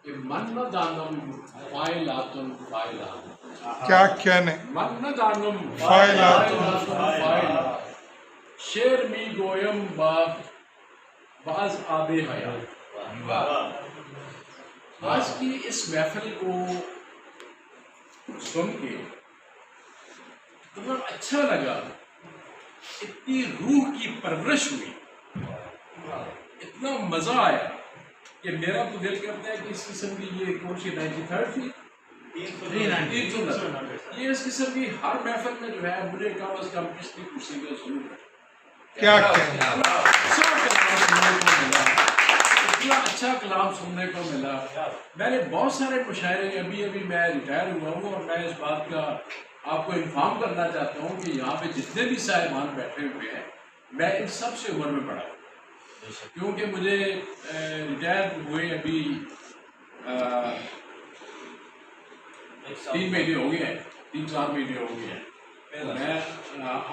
کہ من نہ دانم فائلاتن فائلات. کیا کہنے؟ من نہ دانم فائلاتن فائلات. شعر می گویم بعض آب حیات. آج کی اس محفل کو سن کے اتنا اچھا لگا، اتنی روح کی پرورش ہوئی، اتنا مزہ آیا کہ میرا تو دل کرتا ہے کہ اس قسم کی یہ کون سی 93rd تھی، یہ اس قسم کی ہر محفل میں جو ہے مجھے کم از کم پچھلی کرسی کا ضرور ہے. کیا کہنے؟ اتنا اچھا کلام سننے کو ملا. میں نے بہت سارے مشاعرے، ابھی میں ریٹائر ہوا ہوں اور میں اس بات کا آپ کو انفارم کرنا چاہتا ہوں کہ یہاں پہ جتنے بھی صاحبان بیٹھے ہوئے ہیں میں ان سب سے عمر میں بڑا ہوں، کیونکہ مجھے ریٹائر ہوئے ابھی 3 مہینے ہو گئے ہیں، 3-4 مہینے ہو گئے ہیں. میں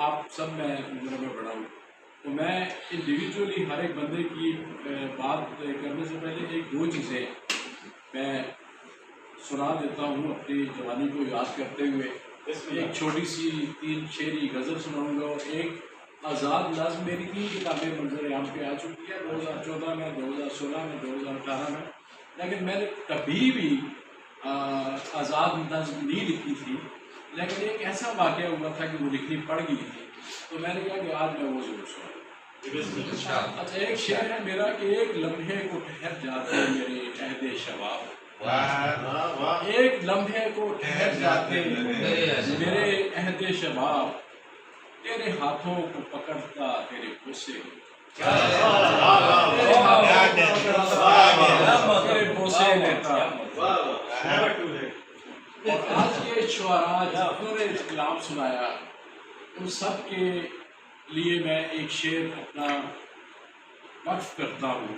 آپ سب میں عمر میں بڑا ہوں، تو میں انڈیویجولی ہر ایک بندے کی بات کرنے سے پہلے 1-2 چیزیں میں سنا دیتا ہوں اپنی جوانی کو یاد کرتے ہوئے. ایک چھوٹی سی 3 شعری غزل سناؤں گا اور ایک آزاد نظم میری 3 کتابیں منظر عام پہ آ چکی ہے، 2014 میں، 2016 میں، 2018 میں. لیکن میں نے کبھی بھی آزاد نظم نہیں لکھی تھی، لیکن ایک ایسا واقعہ ہوا تھا کہ وہ لکھنی پڑ گئی تھی، تو میں نے کہا کہ آج میں وہ ضرور سناؤں. اچھا، ایک شعر ہے میرا کہ ایک لمحے کو ٹھہر جاتے میرے عہد شباب، ایک لمحے کو ٹھہر جاتے میرے عہد شباب، تیرے ہاتھوں کو پکڑتا تیرے بوسے، تیرے بوسے لیتا. اور آج کے شعراء جنہوں نے کلام سنایا ان سب کے لیے میں ایک شعر اپنا وقف کرتا ہوں.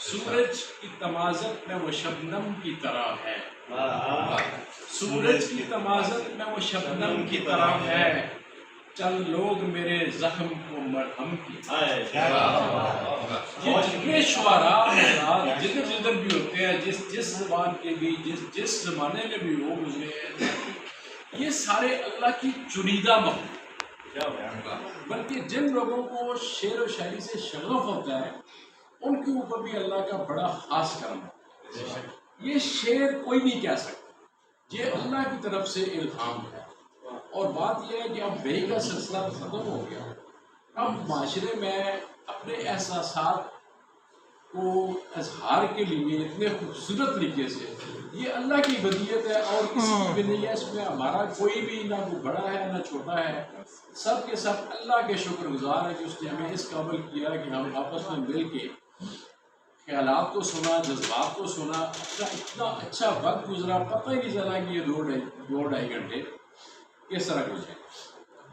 سورج کی تمازت میں وہ شبنم کی طرح ہے، سورج کی تمازت میں وہ شبنم کی طرح ہے، چل لوگ میرے زخم کو مرہم کی. یہ جتنے شعراء جدھر بھی ہوتے ہیں، جس زبان کے بھی، جس زمانے میں بھی وہ گزرے ہیں، یہ سارے اللہ کی چنیدہ مخلوق، بلکہ جن لوگوں کو شعر و شاعری سے شغف ہوتا ہے ان کے اوپر بھی اللہ کا بڑا خاص کرم ہے. یہ شعر کوئی نہیں کہہ سکتا، یہ اللہ کی طرف سے الہام ہے. اور بات یہ ہے کہ اب وحی کا سلسلہ ختم ہو گیا، اب معاشرے میں اپنے احساسات کو اظہار کے لیے اتنے خوبصورت طریقے سے، یہ اللہ کی بدیت ہے اور کسی کی بھی نہیں ہے. اس میں ہمارا کوئی بھی نہ کوئی بڑا ہے نہ چھوٹا ہے، سب کے سب اللہ کے شکر گزار ہے کہ اس نے ہمیں اس قابل کیا کہ ہم آپس میں مل کے خیالات کو سنا، جذبات کو سنا. اپنا اتنا اچھا وقت گزرا، پتہ ہی نہیں چلا کہ یہ 2-2.5 گھنٹے کس طرح گزرے.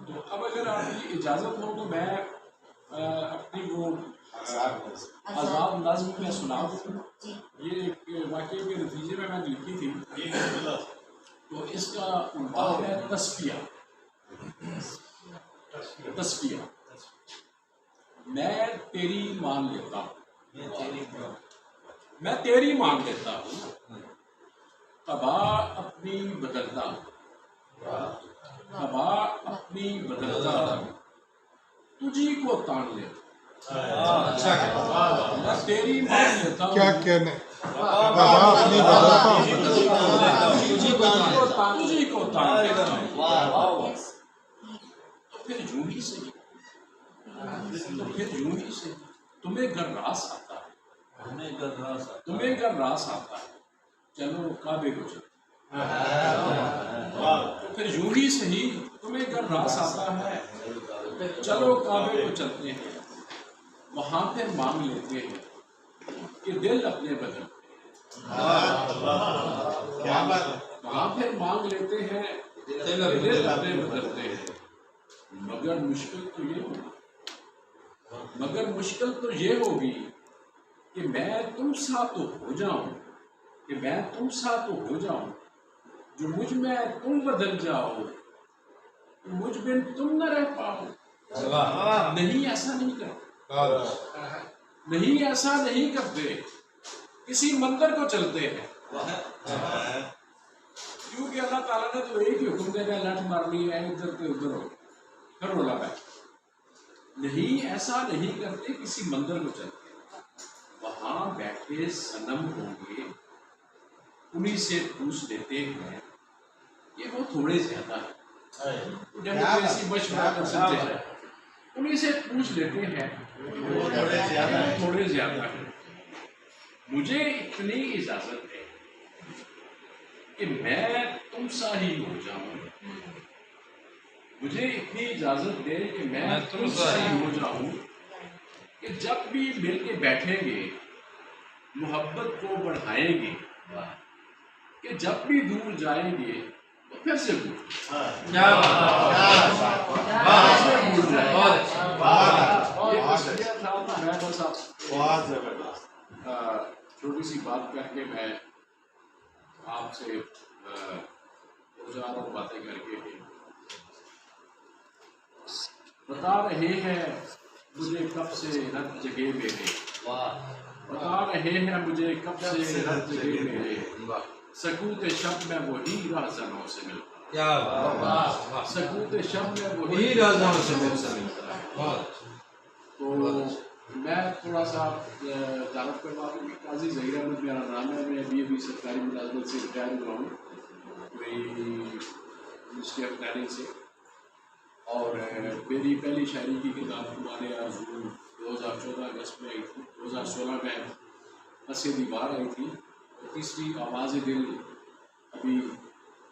تو اب اگر آپ کی اجازت ہو تو میں اپنی وہ آزاد نظم میں سنا دوں. یہ ایک واقعے کے نتیجے میں نے لکھی تھی، تو اس کا عنوان ہے تصفیہ. تصفیہ. میں تیری مان لیتا ہوں، میں تیری مان لیتا ہوں، طبع اپنی بدلتا ہوں، طبع اپنی بدلتا ہوں، تجھی کو تان لیتا ہوں. میں تیری مان لیتا ہوں، کیا کہنے؟ اپنی بدلتا ہوں، تجھی کو تان لیتا ہوں. تو پھر یوں ہی سے، تمہیں گر راس آتا ہے، تمہیں گر راس آتا ہے، چلو کعبے کو چلو. تو پھر یوں ہی صحیح، تمہیں گر راس آتا ہے، چلو کعبے کو چلتے ہیں. وہاں پھر مانگ لیتے ہیں کہ دل اپنے بدلتے ہیں، وہاں پھر مانگ لیتے ہیں دل اپنے بدلتے ہیں. مگر مشکل تو یہ ہوگی کہ میں تم سا تو ہو جاؤں، کہ میں تم سا تو ہو جاؤں، جو مجھ میں تم بدل جاؤ، مجھ بن تم نہ رہ پاؤ. نہیں ایسا نہیں کرتے، نہیں ایسا نہیں کرتے. کسی منظر کو چلتے ہیں، کیونکہ اللہ تعالیٰ نے تو ایک ہی حکم دے گا، لٹ مارنی ہے ادھر تو ادھر ہو پھر رولا ہے، نہیں ایسا نہیں کرتے، کسی منظر کو چلتے ہیں، وہاں بیٹھے صنم ہوں گے، انہیں سے پوچھ لیتے ہیں، یہ وہ تھوڑے زیادہ ہے، ڈیموکریسی مشورہ کر سکتے ہیں، انہیں سے پوچھ لیتے ہیں تھوڑے زیادہ ہے، مجھے اتنی اجازت ہے کہ میں تم سا ہی ہو جاؤں، مجھے اتنی اجازت دے کہ میں تم سا ہی ہو جاؤں کہ جب بھی مل کے بیٹھیں گے محبت کو بڑھائیں گے، کہ جب بھی دور جائیں گے تو پھر سے بھول چھوٹی سی بات کر کے میں آپ سے دو چار اور باتیں کر کے بتا رہے ہیں مجھے کب سے رت جگہ میرے، بتا رہے ہیں مجھے کب سے رت جگہ میرے، سکوت شب میں وہی رہزنوں سے ملتا، سکوت شب میں وہی رہزنوں سے ملتا۔ تو میں تھوڑا سا تعارف کروا دوں کہ قاضی ظہیر احمد میرا نام ہے، میں ابھی سرکاری ملازمت سے ریٹائر ہوا ہوں، منسٹری آف پلاننگ سے، اور میری پہلی شاعری کی کتاب ہمارے آرزو 2014 اگست میں آئی تھی، 2016 میں پس دیوار آئی تھی، اور تیسری آواز دل ابھی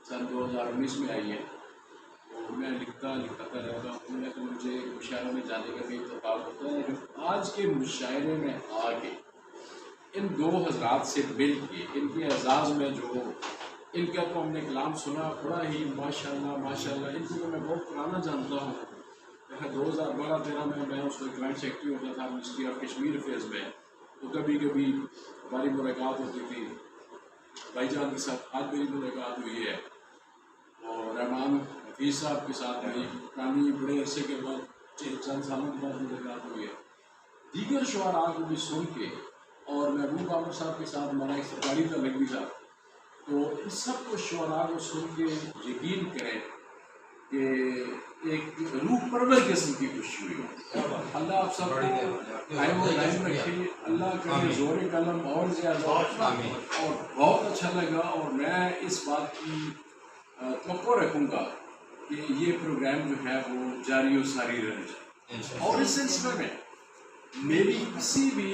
سن 2019 میں آئی ہے۔ تو میں لکھتا رہتا ہوں، تو مجھے مشاعرہ میں جانے کا بھی اتفاق ہوتا ہے، لیکن آج کے مشاعرے میں آ کے ان دو حضرات سے مل کے ان کے اعزاز میں جو ان کا تو ہم نے کلام سنا، بڑا ہی ماشاءاللہ ماشاءاللہ، ان کو میں بہت پرانا جانتا ہوں، 2012-13 میں میں اس وقت جوائنٹ سیکرٹری ہوتا تھا منسٹری آف کشمیر افیئرز میں، تو کبھی کبھی ہماری ملاقات ہوتی تھی، بھائی جان کے ساتھ آج میری ملاقات ہوئی ہے، اور رحمان حفیظ صاحب کے ساتھ میری پرانی بڑے عرصے کے بعد چند سالوں کے بعد ملاقات ہوئی ہے، دیگر شعراء کو بھی سن کے، اور محبوب عامر صاحب کے ساتھ ہمارا ایک سرکاری تعلق بھی تھا، تو ان سب کو شعراء کو سن کے یقین کریں کہ ایک روح پرور قسم کی خوشی ہوئی۔ اللہ آپ سب کو قائم و دائم رکھے، اللہ کرے زور قلم اور زیادہ، اور بہت اچھا لگا، اور میں اس بات کی توقع رکھوں گا کہ یہ پروگرام جو ہے وہ جاری و ساری رہ جائے، اور اس سلسلے میں میری کسی بھی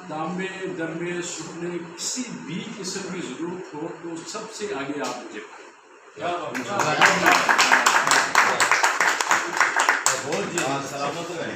دامے درمے سکھنے کسی بھی قسم کی ضرورت ہو تو سب سے آگے آپ مجھے بہت سلامت رہے۔